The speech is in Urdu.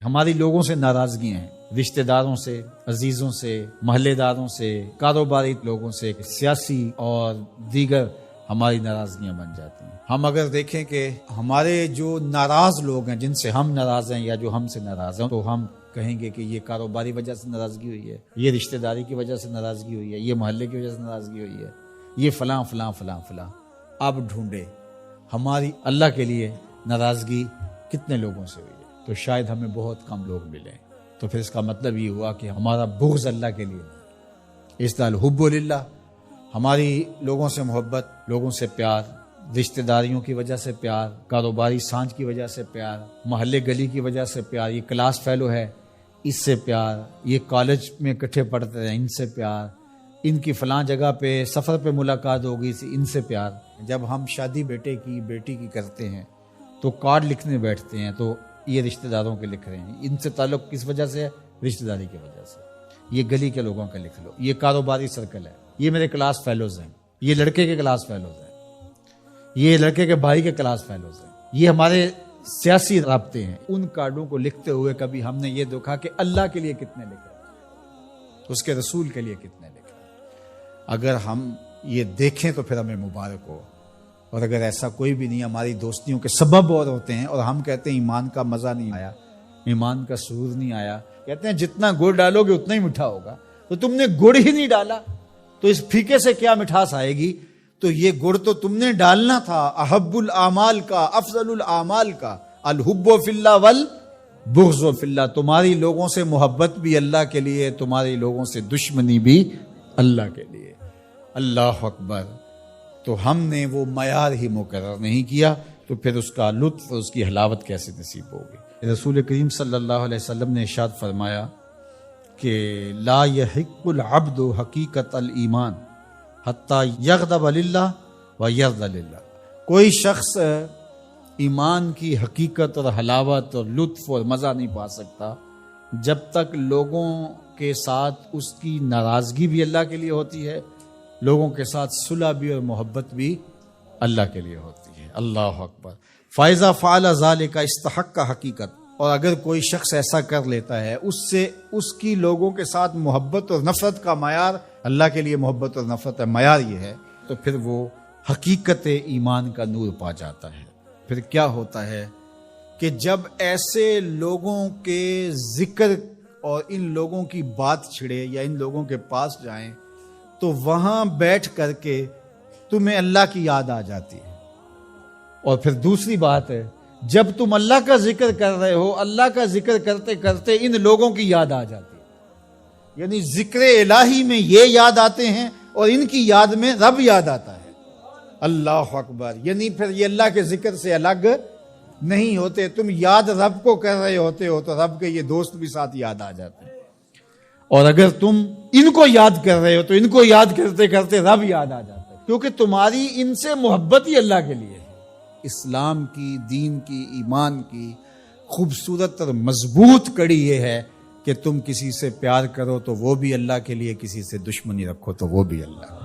ہماری لوگوں سے ناراضگیاں ہیں، رشتہ داروں سے، عزیزوں سے، محلے داروں سے، کاروباری لوگوں سے، سیاسی اور دیگر ہماری ناراضگیاں بن جاتی ہیں۔ ہم اگر دیکھیں کہ ہمارے جو ناراض لوگ ہیں، جن سے ہم ناراض ہیں یا جو ہم سے ناراض ہیں، تو ہم کہیں گے کہ یہ کاروباری وجہ سے ناراضگی ہوئی ہے، یہ رشتہ داری کی وجہ سے ناراضگی ہوئی ہے، یہ محلے کی وجہ سے ناراضگی ہوئی ہے، یہ فلاں فلاں فلاں فلاں۔ اب ڈھونڈے ہماری اللہ کے لیے ناراضگی کتنے لوگوں سے ہوئی ہے، تو شاید ہمیں بہت کم لوگ ملیں۔ تو پھر اس کا مطلب یہ ہوا کہ ہمارا بغض اللہ کے لیے نہیں، اس طرح حب للہ، ہماری لوگوں سے محبت، لوگوں سے پیار، رشتہ داریوں کی وجہ سے پیار، کاروباری سانج کی وجہ سے پیار، محلے گلی کی وجہ سے پیار، یہ کلاس فیلو ہے اس سے پیار، یہ کالج میں اکٹھے پڑھتے ہیں ان سے پیار، ان کی فلاں جگہ پہ سفر پہ ملاقات ہوگی ان سے پیار۔ جب ہم شادی بیٹے کی بیٹی کی کرتے ہیں تو کارڈ لکھنے بیٹھتے ہیں تو یہ رشتہ داروں کے لکھ رہے ہیں، ان سے تعلق کس وجہ سے ہے؟ رشتہ داری کی وجہ سے۔ یہ گلی کے لوگوں کا لکھ لو، یہ کاروباری سرکل ہے، یہ میرے کلاس فیلوز ہیں، یہ لڑکے کے کلاس فیلوز ہیں، یہ لڑکے کے بھائی کے کلاس فیلوز ہیں، یہ ہمارے سیاسی رابطے ہیں۔ ان کارڈوں کو لکھتے ہوئے کبھی ہم نے یہ دیکھا کہ اللہ کے لیے کتنے لکھ رہے ہیں، اس کے رسول کے لیے کتنے لکھ رہے ہیں؟ اگر ہم یہ دیکھیں تو پھر ہمیں مبارک ہو، اور اگر ایسا کوئی بھی نہیں، ہماری دوستیوں کے سبب اور ہوتے ہیں، اور ہم کہتے ہیں ایمان کا مزہ نہیں آیا، ایمان کا سرور نہیں آیا، کہتے ہیں جتنا گڑ ڈالو گے اتنا ہی میٹھا ہوگا، تو تم نے گڑ ہی نہیں ڈالا تو اس پھیکے سے کیا مٹھاس آئے گی؟ تو یہ گڑ تو تم نے ڈالنا تھا۔ احب الاعمال کا، افضل الاعمال کا، الحب فی اللہ والبغض فی اللہ، تمہاری لوگوں سے محبت بھی اللہ کے لیے، تمہاری لوگوں سے دشمنی بھی اللہ کے لیے۔ اللہ اکبر۔ تو ہم نے وہ معیار ہی مقرر نہیں کیا تو پھر اس کا لطف، اس کی حلاوت کیسے نصیب ہوگی؟ رسول کریم صلی اللہ علیہ وسلم نے ارشاد فرمایا کہ لا یحق العبد حقیقت الایمان حتی یغضب للہ و یرضى للہ، کوئی شخص ایمان کی حقیقت اور حلاوت اور لطف اور مزہ نہیں پا سکتا جب تک لوگوں کے ساتھ اس کی ناراضگی بھی اللہ کے لیے ہوتی ہے، لوگوں کے ساتھ صلح بھی اور محبت بھی اللہ کے لیے ہوتی ہے۔ اللہ اکبر۔ فَإِذَا فَعَلَ ذَلِكَ اسْتَحَقَّ حقیقت، اور اگر کوئی شخص ایسا کر لیتا ہے، اس سے اس کی لوگوں کے ساتھ محبت اور نفرت کا معیار، اللہ کے لیے محبت اور نفرت کا معیار یہ ہے، تو پھر وہ حقیقت ایمان کا نور پا جاتا ہے۔ پھر کیا ہوتا ہے کہ جب ایسے لوگوں کے ذکر اور ان لوگوں کی بات چھڑے یا ان لوگوں کے پاس جائیں تو وہاں بیٹھ کر کے تمہیں اللہ کی یاد آ جاتی ہے۔ اور پھر دوسری بات ہے، جب تم اللہ کا ذکر کر رہے ہو، اللہ کا ذکر کرتے کرتے ان لوگوں کی یاد آ جاتی ہے، یعنی ذکر الہی میں یہ یاد آتے ہیں اور ان کی یاد میں رب یاد آتا ہے۔ اللہ اکبر۔ یعنی پھر یہ اللہ کے ذکر سے الگ نہیں ہوتے، تم یاد رب کو کر رہے ہوتے ہو تو رب کے یہ دوست بھی ساتھ یاد آ جاتے ہیں، اور اگر تم ان کو یاد کر رہے ہو تو ان کو یاد کرتے کرتے رب یاد آ جاتا ہے، کیونکہ تمہاری ان سے محبت ہی اللہ کے لیے ہے۔ اسلام کی، دین کی، ایمان کی خوبصورت اور مضبوط کڑی یہ ہے کہ تم کسی سے پیار کرو تو وہ بھی اللہ کے لیے، کسی سے دشمنی رکھو تو وہ بھی اللہ۔